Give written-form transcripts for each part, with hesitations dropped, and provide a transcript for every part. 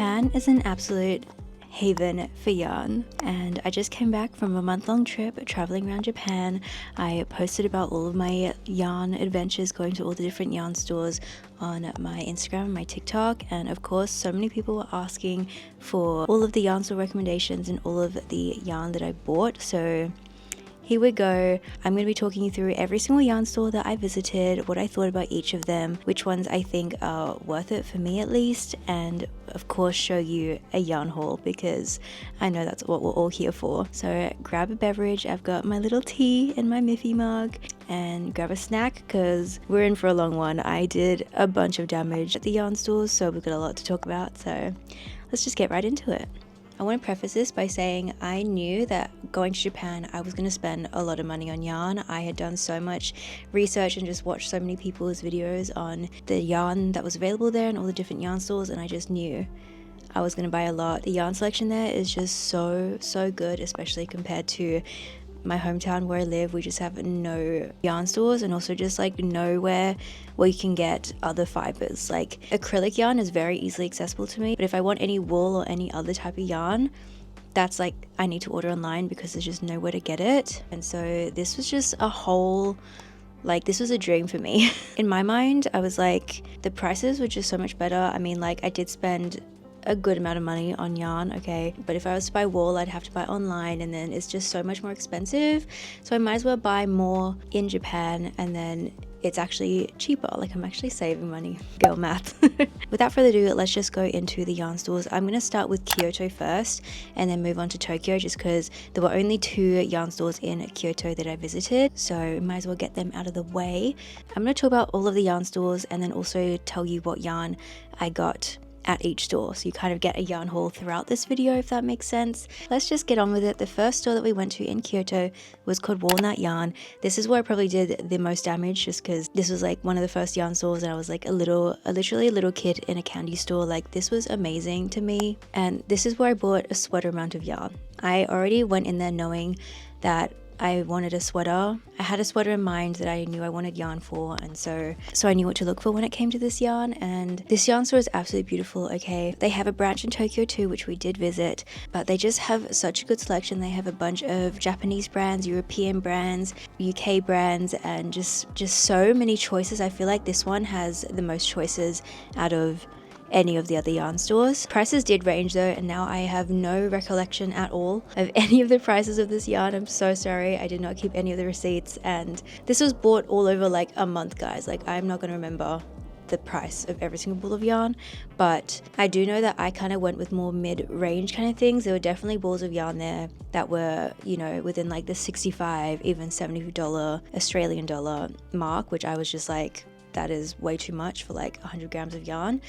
Japan is an absolute haven for yarn, and I just came back from a month-long trip traveling around Japan. I posted about all of my yarn adventures, going to all the different yarn stores on my Instagram and my TikTok, and of course so many people were asking for all of the yarn store recommendations and all of the yarn that I bought. So here we go. I'm going to be talking you through every single yarn store that I visited, what I thought about each of them, which ones I think are worth it for me at least, and of course show you a yarn haul because I know that's what we're all here for. So grab a beverage. I've got my little tea in my Miffy mug, and grab a snack because we're in for a long one. I did a bunch of damage at the yarn stores, so we've got a lot to talk about. So let's just get right into it. I want to preface this by saying I knew that going to Japan I was going to spend a lot of money on yarn. I had done so much research and just watched so many people's videos on the yarn that was available there and all the different yarn stores, and I just knew I was going to buy a lot. The yarn selection there is just so good, especially compared to my hometown where I live. We just have no yarn stores, and also just like nowhere where you can get other fibers. Like acrylic yarn is very easily accessible to me, but if I want any wool or any other type of yarn, that's like I need to order online because there's just nowhere to get it. And so this was just a whole, like, this was a dream for me. In my mind, I was like, the prices were just so much better. I mean, like, I did spend a good amount of money on yarn, okay, but if I was to buy wool I'd have to buy online, and then it's just so much more expensive, so I might as well buy more in Japan, and then it's actually cheaper. Like, I'm actually saving money. Girl math. Without further ado, let's just go into the yarn stores. I'm going to start with Kyoto first and then move on to Tokyo, just because there were only 2 yarn stores in Kyoto that I visited, so might as well get them out of the way. I'm going to talk about all of the yarn stores and then also tell you what yarn I got at each store, so you kind of get a yarn haul throughout this video, if that makes sense. Let's just get on with it. The first store that we went to in Kyoto was called Walnut Yarn. This is where I probably did the most damage, just because this was like one of the first yarn stores, and I was like literally a little kid in a candy store. Like, this was amazing to me, and this is where I bought a sweater amount of yarn. I already went in there knowing that I wanted a sweater. I had a sweater in mind that I knew I wanted yarn for, and so I knew what to look for when it came to this yarn. And this yarn store is absolutely beautiful, okay? They have a branch in Tokyo too, which we did visit, but they just have such a good selection. They have a bunch of Japanese brands, European brands, UK brands, and just so many choices. I feel like this one has the most choices out of any of the other yarn stores. Prices did range though, and now I have no recollection at all of any of the prices of this yarn. I'm so sorry, I did not keep any of the receipts, and this was bought all over like a month, guys. Like, I'm not gonna remember the price of every single ball of yarn, but I do know that I kind of went with more mid-range kind of things. There were definitely balls of yarn there that were, you know, within like the $65, even $70 Australian dollar mark, which I was just like, that is way too much for like 100 grams of yarn.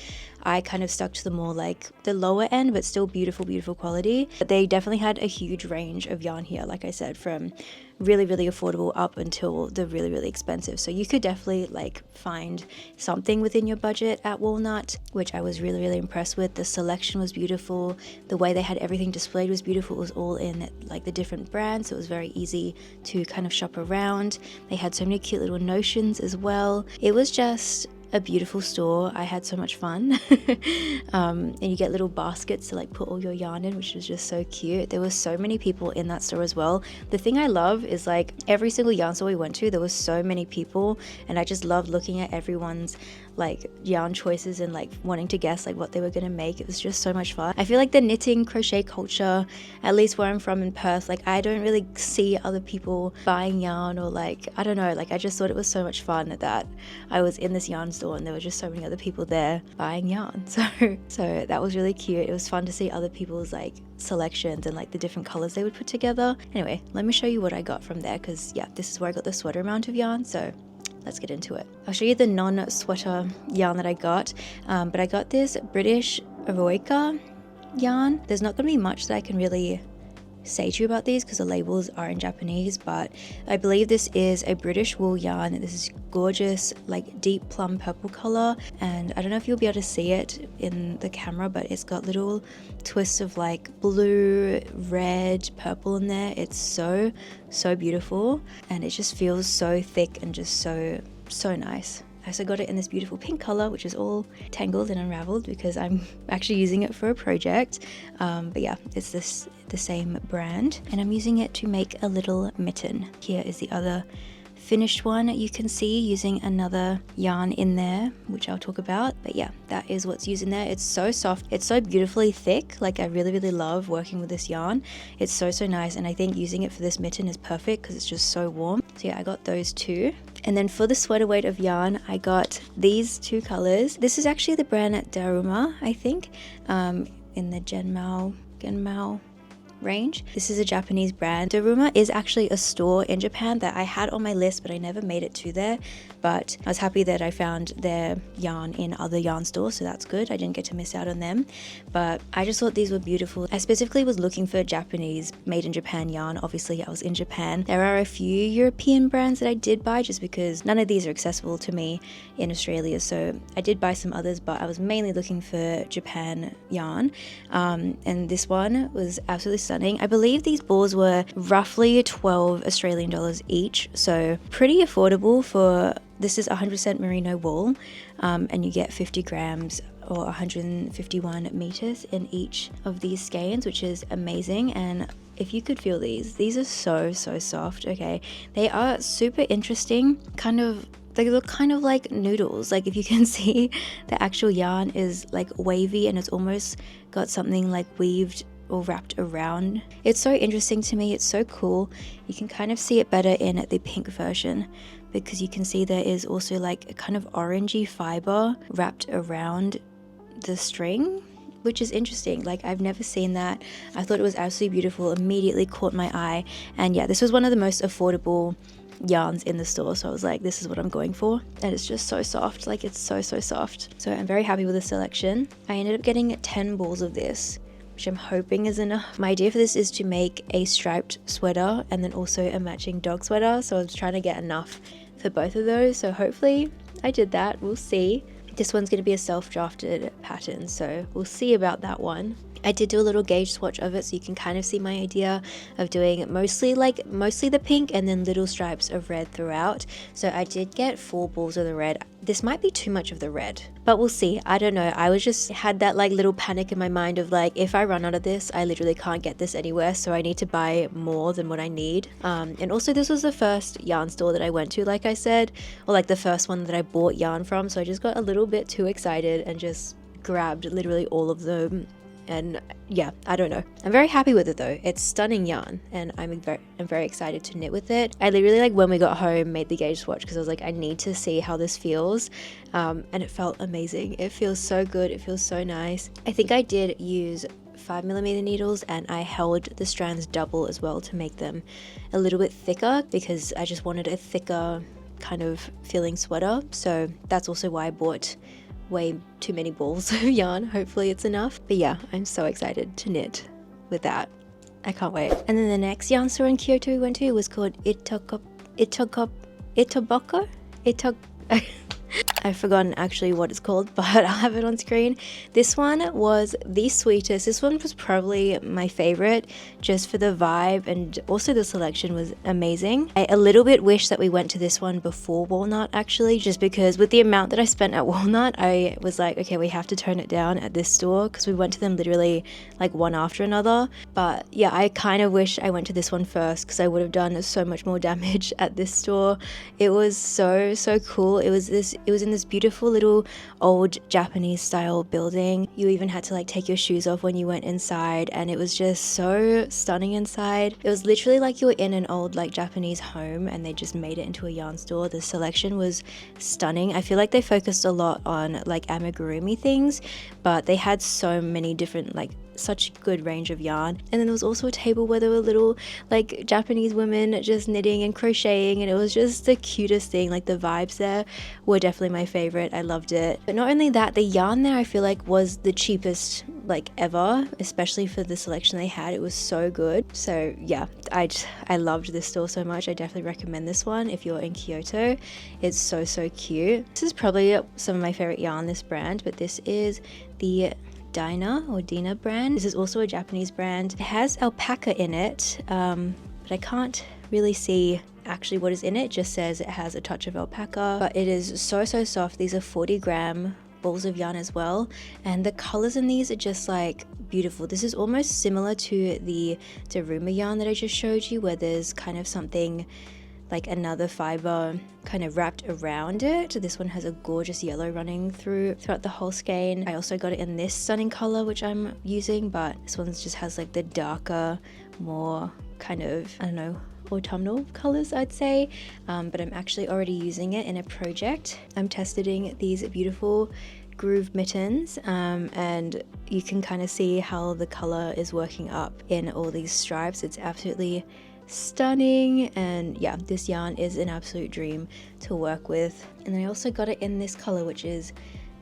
I kind of stuck to the more like the lower end, but still beautiful quality. But they definitely had a huge range of yarn here, like I said, from really affordable up until the really expensive. So you could definitely like find something within your budget at Walnut, which I was really impressed with. The selection was beautiful. The way they had everything displayed was beautiful. It was all in like the different brands, so it was very easy to kind of shop around. They had so many cute little notions as well. It was just a beautiful store. I had so much fun. And you get little baskets to like put all your yarn in, which was just so cute. There were so many people in that store as well. The thing I love is like every single yarn store we went to, there was so many people, and I just loved looking at everyone's like yarn choices and like wanting to guess like what they were gonna make. It was just so much fun. I feel like the knitting crochet culture, at least where I'm from in Perth, like I don't really see other people buying yarn, or like, I don't know, like I just thought it was so much fun that I was in this yarn store and there were just so many other people there buying yarn. So that was really cute. It was fun to see other people's like selections and like the different colors they would put together. Anyway, let me show you what I got from there, because yeah, this is where I got the sweater amount of yarn. So let's get into it. I'll show you the non-sweater yarn that I got, but I got this British Eroica yarn. There's not going to be much that I can really say to you about these because the labels are in Japanese, but I believe this is a British wool yarn. This is gorgeous, like deep plum purple color, and I don't know if you'll be able to see it in the camera, but it's got little twists of like blue, red, purple in there. It's so beautiful, and it just feels so thick and just so nice. I also got it in this beautiful pink color, which is all tangled and unraveled because I'm actually using it for a project. But yeah, it's the same brand, and I'm using it to make a little mitten. Here is the other finished one you can see using another yarn in there, which I'll talk about. But yeah, that is what's used in there. It's so soft, it's so beautifully thick. Like, I really love working with this yarn. It's so nice, and I think using it for this mitten is perfect because it's just so warm. So yeah, I got those two. And then for the sweater weight of yarn, I got these two colors. This is actually the brand Daruma, I think, in the Genmao range. This is a Japanese brand. Daruma is actually a store in Japan that I had on my list, but I never made it to there. But I was happy that I found their yarn in other yarn stores, so that's good. I didn't get to miss out on them. But I just thought these were beautiful. I specifically was looking for Japanese made in Japan yarn. Obviously, I was in Japan. There are a few European brands that I did buy just because none of these are accessible to me in Australia. So I did buy some others, but I was mainly looking for Japan yarn. And this one was absolutely stunning. I believe these balls were roughly 12 Australian dollars each, so pretty affordable for, this is 100% merino wool, and you get 50 grams or 151 meters in each of these skeins, which is amazing. And if you could feel these are so soft. Okay, they are super interesting, they look kind of like noodles. Like, if you can see, the actual yarn is like wavy and it's almost got something like weaved or wrapped around. It's so interesting to me. It's so cool. You can kind of see it better in the pink version because you can see there is also like a kind of orangey fiber wrapped around the string, which is interesting. Like, I've never seen that. I thought it was absolutely beautiful, immediately caught my eye. And yeah, this was one of the most affordable yarns in the store, so I was like, this is what I'm going for. And it's just so soft. Like, it's so soft. So I'm very happy with the selection. I ended up getting 10 balls of this, which I'm hoping is enough. My idea for this is to make a striped sweater and then also a matching dog sweater, so I was trying to get enough for both of those. So hopefully I did that. We'll see. This one's going to be a self-drafted pattern, so we'll see about that one. I did do a little gauge swatch of it, so you can kind of see my idea of doing mostly the pink and then little stripes of red throughout. So I did get 4 balls of the red. This might be too much of the red, but we'll see. I don't know. I was just had that like little panic in my mind of like, if I run out of this, I literally can't get this anywhere, so I need to buy more than what I need. And also, this was the first yarn store that I went to, like I said, or like the first one that I bought yarn from, so I just got a little bit too excited and just grabbed literally all of them. And yeah, I don't know. I'm very happy with it though. It's stunning yarn, and I'm very excited to knit with it. I literally, like, when we got home, made the gauge swatch because I was like, I need to see how this feels. And it felt amazing. It feels so good. It feels so nice. I think I did use 5mm needles, and I held the strands double as well to make them a little bit thicker because I just wanted a thicker kind of feeling sweater. So that's also why I bought way too many balls of yarn. Hopefully it's enough. But yeah, I'm so excited to knit with that. I can't wait. And then the next yarn store in Kyoto we went to was called Itokobaco. I've forgotten actually what it's called, but I'll have it on screen. This one was the sweetest. This one was probably my favorite just for the vibe, and also the selection was amazing. I a little bit wish that we went to this one before Walnut actually, just because with the amount that I spent at Walnut, I was like, okay, we have to tone it down at this store because we went to them literally like one after another. But yeah, I kind of wish I went to this one first because I would have done so much more damage at this store. It was so cool. It was in this beautiful little old Japanese style building. You even had to like take your shoes off when you went inside, and it was just so stunning inside. It was literally like you were in an old like Japanese home and they just made it into a yarn store. The selection was stunning. I feel like they focused a lot on like amigurumi things, but they had so many different like such good range of yarn. And then there was also a table where there were little like Japanese women just knitting and crocheting, and it was just the cutest thing. Like the vibes there were definitely my favorite. I loved it. But not only that, the yarn there I feel like was the cheapest like ever, especially for the selection they had. It was so good. So yeah, I loved this store so much. I definitely recommend this one if you're in Kyoto. It's so cute. This is probably some of my favorite yarn, this brand, but this is the Dina brand. This is also a Japanese brand. It has alpaca in it, but I can't really see actually what is in it. It just says it has a touch of alpaca, but it is so soft. These are 40-gram balls of yarn as well, and the colors in these are just like beautiful. This is almost similar to the Daruma yarn that I just showed you, where there's kind of something like another fiber kind of wrapped around it. This one has a gorgeous yellow running throughout the whole skein. I also got it in this stunning color which I'm using, but this one just has like the darker, more kind of, I don't know, autumnal colors I'd say, but I'm actually already using it in a project. I'm testing these beautiful groove mittens, and you can kind of see how the color is working up in all these stripes. It's absolutely stunning, and yeah, this yarn is an absolute dream to work with. And I also got it in this color which is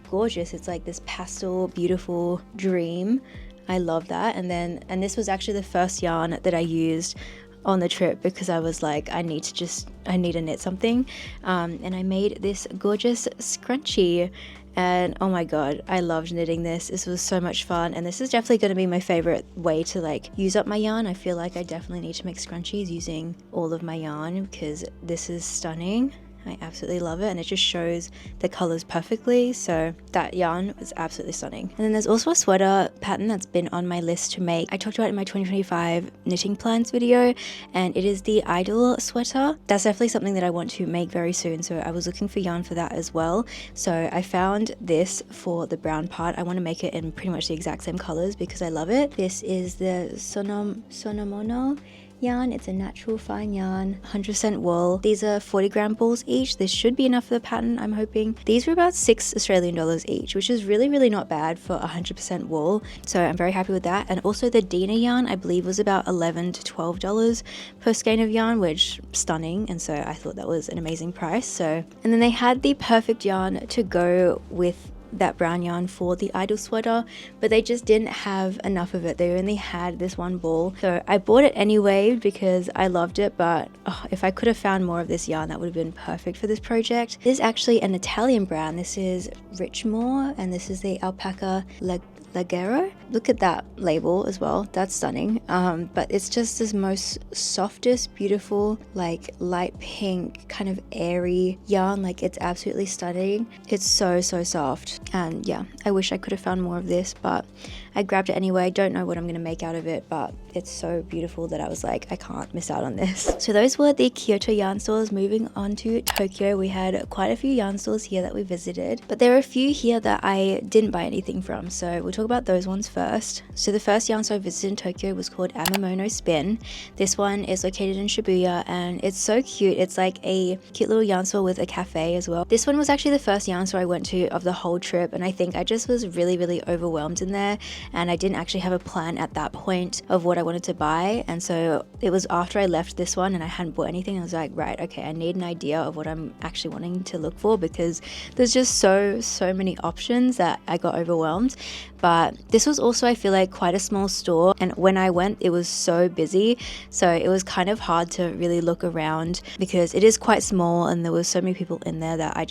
gorgeous. It's like this pastel beautiful dream. I love that. And this was actually the first yarn that I used on the trip because I was like, I need to knit something, and I made this gorgeous scrunchie. And oh my god, I loved knitting this. This was so much fun, and this is definitely going to be my favorite way to like use up my yarn. I feel like I definitely need to make scrunchies using all of my yarn because this is stunning. I absolutely love it, and it just shows the colors perfectly. So that yarn was absolutely stunning. And then there's also a sweater pattern that's been on my list to make. I talked about it in my 2025 knitting plans video, and it is the idol sweater. That's definitely something that I want to make very soon, so I was looking for yarn for that as well. So I found this for the brown part. I want to make it in pretty much the exact same colors because I love it. This is the Sonomono yarn. It's a natural fine yarn, 100% wool. These are 40-gram balls each. This should be enough for the pattern, I'm hoping. These were about $6 Australian each, which is really not bad for 100% wool, so I'm very happy with that. And also the Dina yarn I believe was about $11 to $12 per skein of yarn, which stunning, and so I thought that was an amazing price. So, and then they had the perfect yarn to go with that brown yarn for the idol sweater, but they just didn't have enough of it. They only had this one ball, so I bought it anyway because I loved it, but if I could have found more of this yarn, that would have been perfect for this project. This is actually an Italian brand. This is Richmore, and this is the Alpaca Leggero. Look at that label as well, that's stunning. But it's just this most softest, beautiful, like light pink, kind of airy yarn. Like, it's absolutely stunning. It's so soft, and yeah, I wish I could have found more of this, but I grabbed it anyway. I don't know what I'm gonna make out of it, but it's so beautiful that I was like, I can't miss out on this. So those were the Kyoto yarn stores. Moving on to Tokyo, we had quite a few yarn stores here that we visited, but there are a few here that I didn't buy anything from, so we'll talk about those ones first. So the first yarn store I visited in Tokyo was called Amimono Spin. This one is located in Shibuya, and it's so cute. It's like a cute little yarn store with a cafe as well. This one was actually the first yarn store I went to of the whole trip, and I think I just was really overwhelmed in there, and I didn't actually have a plan at that point of what I wanted to buy. And so it was after I left this one and I hadn't bought anything, I was like, right, okay, I need an idea of what I'm actually wanting to look for, because there's just so many options that I got overwhelmed. But this was also, I feel like, quite a small store, and when I went it was so busy, so it was kind of hard to really look around because it is quite small and there was so many people in there that I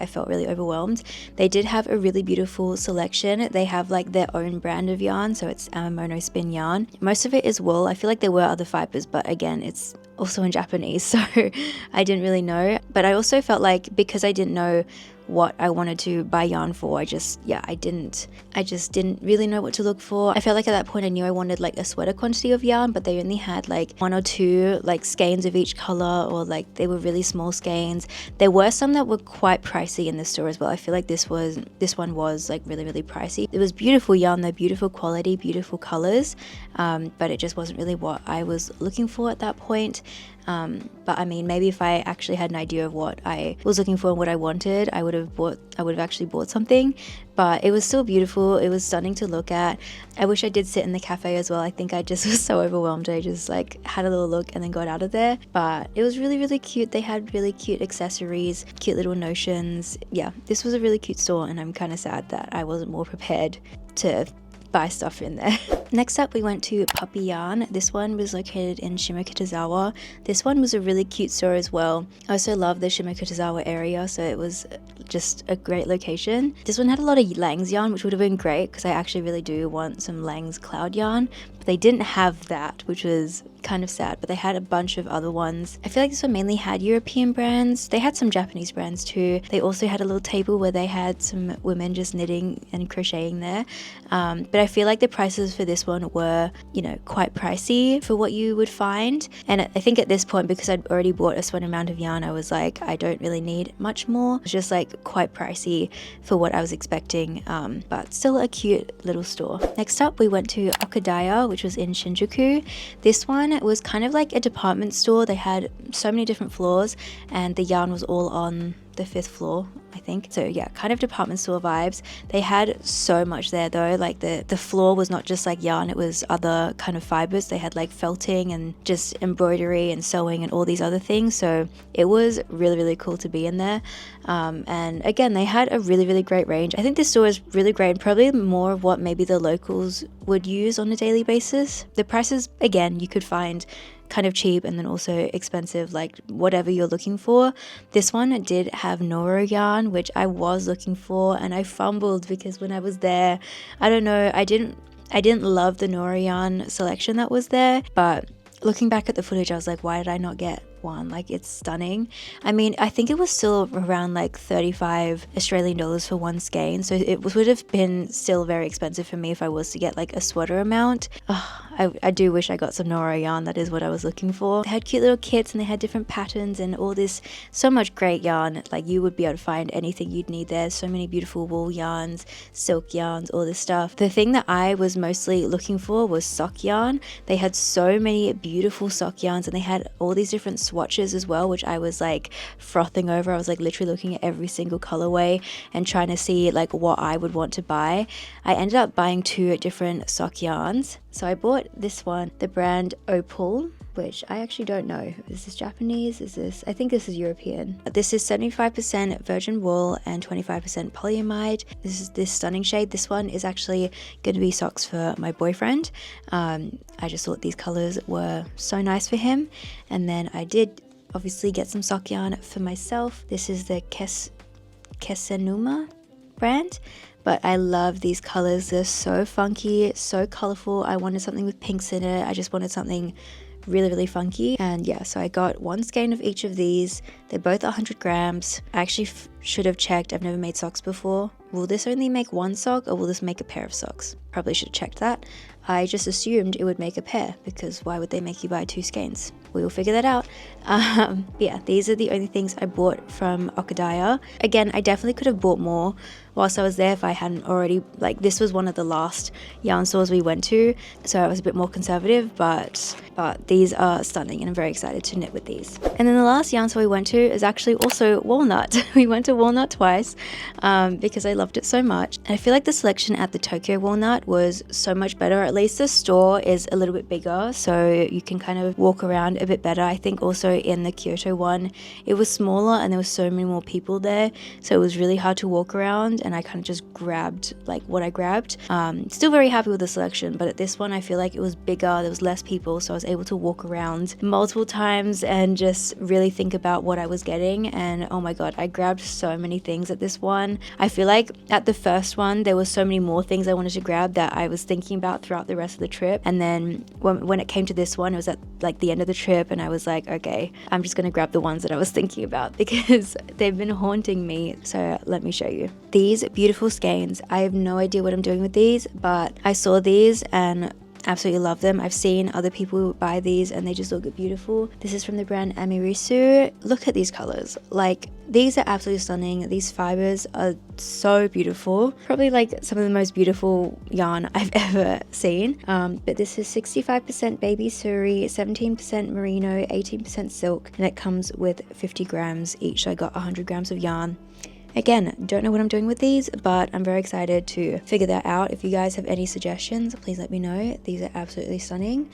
felt really overwhelmed. They did have a really beautiful selection. They have like their own brand of yarn, so it's Amimono Spin yarn. Most of it is wool. I feel like there were other fibers, but again, it's also in Japanese, so I didn't really know. But I also felt like, because I didn't know what I wanted to buy yarn for, I just didn't really know what to look for. I felt like at that point I knew I wanted like a sweater quantity of yarn, but they only had like 1 or 2 like skeins of each color, or like they were really small skeins. There were some that were quite pricey in the store as well. I feel like this one was like really pricey. It was beautiful yarn though, beautiful quality, beautiful colors, but it just wasn't really what I was looking for at that point. But I mean, maybe if I actually had an idea of what I was looking for and what I wanted, I would have actually bought something. But it was still beautiful. It was stunning to look at. I wish I did sit in the cafe as well. I think I just was so overwhelmed. I just like had a little look and then got out of there. But it was really cute. They had really cute accessories, cute little notions. Yeah, this was a really cute store, and I'm kind of sad that I wasn't more prepared to buy stuff in there. Next up, we went to Puppy Yarn. This one was located in Shimokitazawa. This one was a really cute store as well. I also love the Shimokitazawa area, so it was just a great location. This one had a lot of Lang's yarn, which would have been great because I actually really do want some Lang's cloud yarn, but they didn't have that, which was kind of sad, but they had a bunch of other ones. I feel like this one mainly had European brands. They had some Japanese brands too. They also had a little table where they had some women just knitting and crocheting there, but I feel like the prices for this one were, you know, quite pricey for what you would find. And I think at this point, because I'd already bought a certain amount of yarn, I was like, I don't really need much more. It's just like quite pricey for what I was expecting, but still a cute little store. Next up, we went to Okadaya, which was in Shinjuku. This one was kind of like a department store. They had so many different floors and the yarn was all on the 5th floor, I think. So yeah, kind of department store vibes. They had so much there though. Like the floor was not just like yarn, it was other kind of fibers. They had like felting and just embroidery and sewing and all these other things. So it was really, really cool to be in there. And again, they had a really, really great range. I think this store is really great and probably more of what maybe the locals would use on a daily basis. The prices, again, you could find kind of cheap and then also expensive, like whatever you're looking for. This one did have Noro yarn, which I was looking for, and I fumbled because when I was there, I don't know, I didn't love the Noro yarn selection that was there, but looking back at the footage, I was like, why did I not get one? Like, it's stunning. I mean, I think it was still around like 35 Australian dollars for one skein, so it would have been still very expensive for me if I was to get like a sweater amount. I do wish I got some Noro yarn. That is what I was looking for. They had cute little kits and they had different patterns and all this, so much great yarn. Like, you would be able to find anything you'd need there. So many beautiful wool yarns, silk yarns, all this stuff. The thing that I was mostly looking for was sock yarn. They had so many beautiful sock yarns and they had all these different swatches as well, which I was like frothing over. I was like literally looking at every single colorway and trying to see like what I would want to buy. I ended up buying 2 different sock yarns. So I bought this one, the brand Opal, which I actually don't know. Is this Japanese? I think this is European. This is 75% virgin wool and 25% polyamide. This is this stunning shade. This one is actually going to be socks for my boyfriend. I just thought these colors were so nice for him. And then I did obviously get some sock yarn for myself. This is the Kesenuma brand. But I love these colors. They're so funky, so colorful. I wanted something with pinks in it. I just wanted something really, really funky. And yeah, so I got 1 skein of each of these. They're both 100 grams. I actually should have checked. I've never made socks before. Will this only make 1 sock or will this make a pair of socks? Probably should have checked that. I just assumed it would make a pair because why would they make you buy 2 skeins? We will figure that out. Yeah, these are the only things I bought from Okadaya. Again, I definitely could have bought more whilst I was there if I hadn't already, like, this was one of the last yarn stores we went to, so I was a bit more conservative, but these are stunning and I'm very excited to knit with these. And then the last yarn store we went to is actually also Walnut. We went to Walnut twice because I loved it so much. And I feel like the selection at the Tokyo Walnut was so much better. At least the store is a little bit bigger, so you can kind of walk around a bit better. I think also in the Kyoto one, it was smaller and there was so many more people there, so it was really hard to walk around, and I kind of just grabbed like what I grabbed. Still very happy with the selection, but at this one I feel like it was bigger, there was less people, so I was able to walk around multiple times and just really think about what I was getting. And oh my god, I grabbed so many things at this one. I feel like at the first one there was so many more things I wanted to grab that I was thinking about throughout the rest of the trip, and then when it came to this one, it was at like the end of the trip and I was like, okay, I'm just gonna grab the ones that I was thinking about because they've been haunting me. So let me show you these beautiful skeins. I have no idea what I'm doing with these, but I saw these and absolutely love them. I've seen other people buy these and they just look beautiful. This is from the brand Amirisu. Look at these colors. Like, these are absolutely stunning. These fibers are so beautiful. Probably like some of the most beautiful yarn I've ever seen. But this is 65% baby suri, 17% merino, 18% silk, and it comes with 50 grams each. So I got 100 grams of yarn. Again, don't know what I'm doing with these, but I'm very excited to figure that out. If you guys have any suggestions, please let me know. These are absolutely stunning.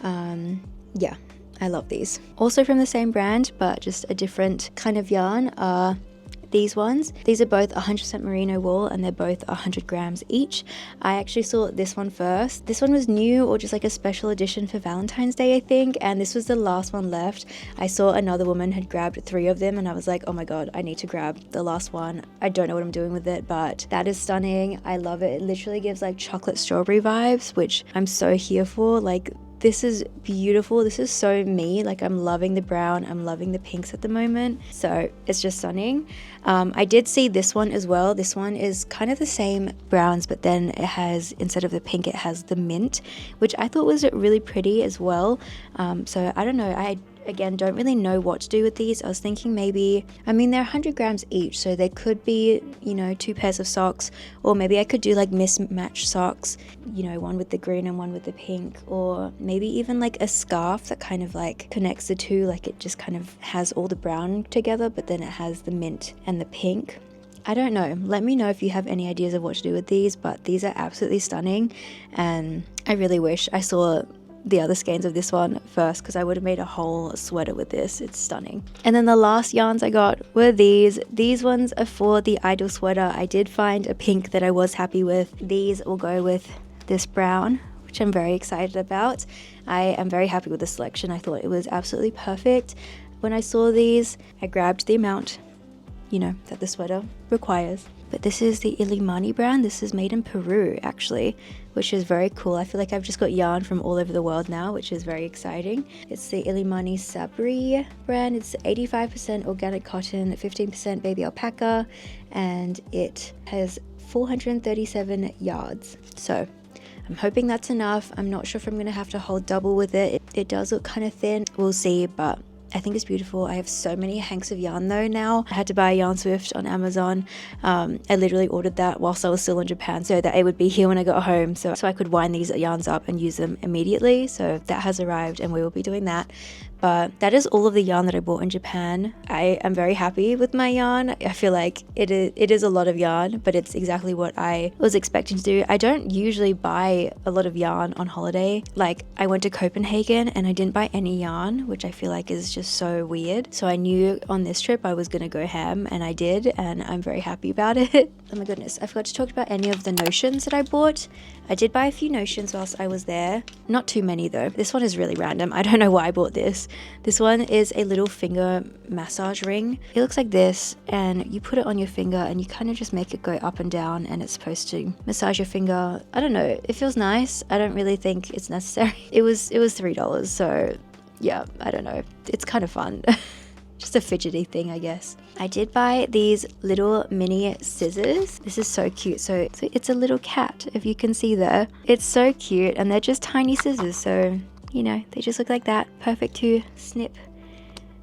Yeah, I love these. Also from the same brand, but just a different kind of yarn, are these ones. These are both 100% merino wool and they're both 100 grams each. I actually saw this one first. This one was new or just like a special edition for Valentine's Day, I think, and this was the last one left. I saw another woman had grabbed 3 of them and I was like, oh my god, I need to grab the last one. I don't know what I'm doing with it, but that is stunning. I love it. It literally gives like chocolate strawberry vibes, which I'm so here for. Like, this is beautiful. This is so me. Like, I'm loving the brown, I'm loving the pinks at the moment, so it's just stunning. I did see this one as well. This one is kind of the same browns, but then it has, instead of the pink, it has the mint, which I thought was really pretty as well. So I don't know, I again don't really know what to do with these. I was thinking maybe, I mean, they're 100 grams each, so they could be, you know, 2 pairs of socks, or maybe I could do like mismatched socks, you know, one with the green and one with the pink, or maybe even like a scarf that kind of like connects the two, like it just kind of has all the brown together, but then it has the mint and the pink. I don't know. Let me know if you have any ideas of what to do with these, but these are absolutely stunning, and I really wish I saw the other skeins of this one first, because I would have made a whole sweater with this. It's stunning. And then the last yarns I got were these. These ones are for the idol sweater. I did find a pink that I was happy with. These will go with this brown, which I'm very excited about. I am very happy with the selection. I thought it was absolutely perfect. When I saw these, I grabbed the amount, you know, that the sweater requires. But this is the Illimani brand. This is made in Peru, actually, which is very cool. I feel like I've just got yarn from all over the world now, which is very exciting. It's the Illimani Sabri brand. It's 85% organic cotton, 15% baby alpaca, and it has 437 yards. So I'm hoping that's enough. I'm not sure if I'm going to have to hold double with it. It does look kind of thin. We'll see, but I think it's beautiful. I have so many hanks of yarn though now. I had to buy a Yarn Swift on Amazon. I literally ordered that whilst I was still in Japan so that it would be here when I got home, so I could wind these yarns up and use them immediately. So that has arrived and we will be doing that. But that is all of the yarn that I bought in Japan. I am very happy with my yarn. I feel like it is a lot of yarn, but it's exactly what I was expecting to do. I don't usually buy a lot of yarn on holiday. Like, I went to Copenhagen and I didn't buy any yarn, which I feel like is just so weird. So I knew on this trip I was gonna go ham, and I did, and I'm very happy about it. Oh my goodness, I forgot to talk about any of the notions that I bought. I did buy a few notions whilst I was there. Not too many though. This one is really random. I don't know why I bought this. This one is a little finger massage ring. It looks like this, and you put it on your finger and you kind of just make it go up and down, and it's supposed to massage your finger. I don't know. It feels nice. I don't really think it's necessary. It was $3, so yeah, I don't know. It's kind of fun. Just a fidgety thing, I guess. I did buy these little mini scissors. This is so cute. So it's a little cat, if you can see there. It's so cute, and they're just tiny scissors, so you know, they just look like that. Perfect to snip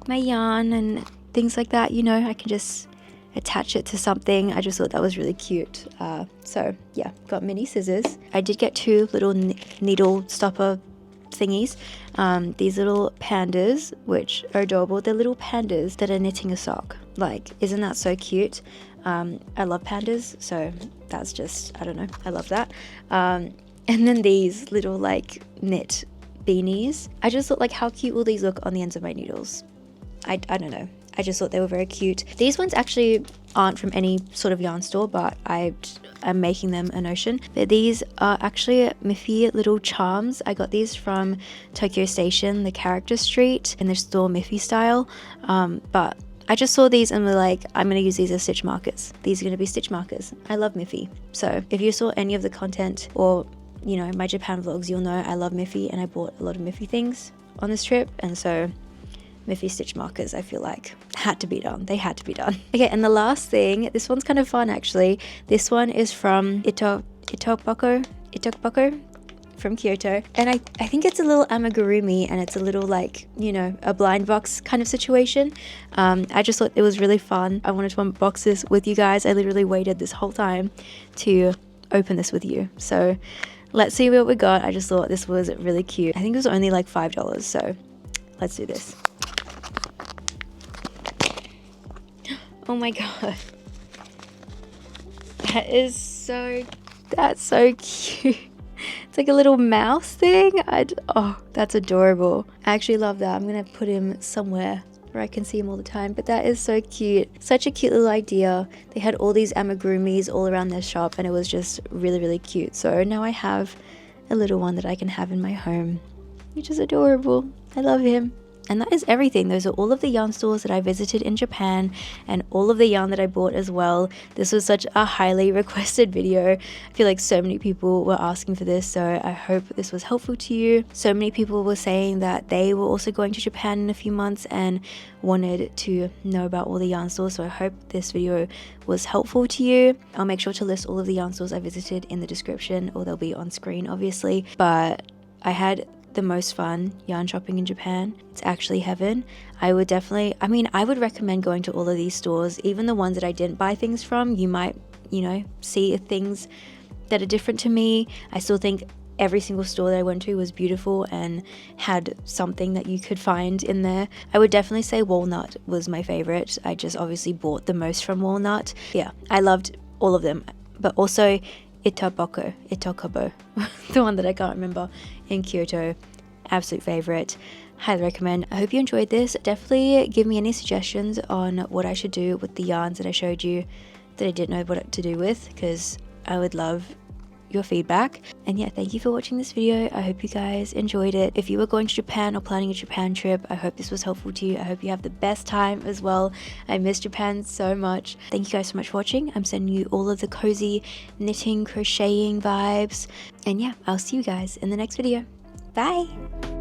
my yarn and things like that. You know, I can just attach it to something. I just thought that was really cute. So yeah, got mini scissors. I did get 2 little needle stopper thingies. These little pandas, which are adorable. They're little pandas that are knitting a sock. Like, isn't that so cute? I love pandas, so that's just, I don't know, I love that. And then these little like knit beanies. I just thought, like, how cute will these look on the ends of my needles? I don't know. I just thought they were very cute. These ones actually aren't from any sort of yarn store, but I'm making them a notion. But these are actually Miffy little charms. I got these from Tokyo Station, the character street, in the store Miffy style. But I just saw these and were like, I'm going to use these as stitch markers. These are going to be stitch markers. I love Miffy. So if you saw any of the content, or you know, my Japan vlogs, you'll know I love Miffy, and I bought a lot of Miffy things on this trip, and so Miffy stitch markers, I feel like, had to be done. They had to be done. Okay, and the last thing, this one's kind of fun actually. This one is from Itokobaco from Kyoto, and I think it's a little amigurumi, and it's a little like, you know, a blind box kind of situation. I just thought it was really fun. I wanted to unbox this with you guys. I literally waited this whole time to open this with you. So let's see what we got. I just thought this was really cute. I think it was only like $5, so let's do this. Oh my god, that's so cute. It's like a little mouse thing. Oh, that's adorable. I actually love that. I'm gonna put him somewhere where I can see him all the time, but that is so cute. Such a cute little idea. They had all these amigurumis all around their shop, and it was just really, really cute. So now I have a little one that I can have in my home, which is adorable. I love him. And that is everything. Those are all of the yarn stores that I visited in Japan and all of the yarn that I bought as well. This was such a highly requested video. I feel like so many people were asking for this, so I hope this was helpful to you. So many people were saying that they were also going to Japan in a few months and wanted to know about all the yarn stores, so I hope this video was helpful to you. I'll make sure to list all of the yarn stores I visited in the description, or they'll be on screen obviously. But I had the most fun yarn shopping in Japan. It's actually heaven. I would recommend going to all of these stores, even the ones that I didn't buy things from. You might, see things that are different to me. I still think every single store that I went to was beautiful and had something that you could find in there. I would definitely say Walnut was my favorite. I just obviously bought the most from Walnut. Yeah, I loved all of them, but also Itokobaco, the one that I can't remember, in Kyoto. Absolute favorite. Highly recommend. I hope you enjoyed this. Definitely give me any suggestions on what I should do with the yarns that I showed you that I didn't know what to do with, because I would love your feedback. And yeah, thank you for watching this video. I hope you guys enjoyed it. If you were going to Japan or planning a Japan trip, I hope this was helpful to you. I hope you have the best time as well. I miss Japan so much. Thank you guys so much for watching. I'm sending you all of the cozy knitting, crocheting vibes. And yeah, I'll see you guys in the next video. Bye!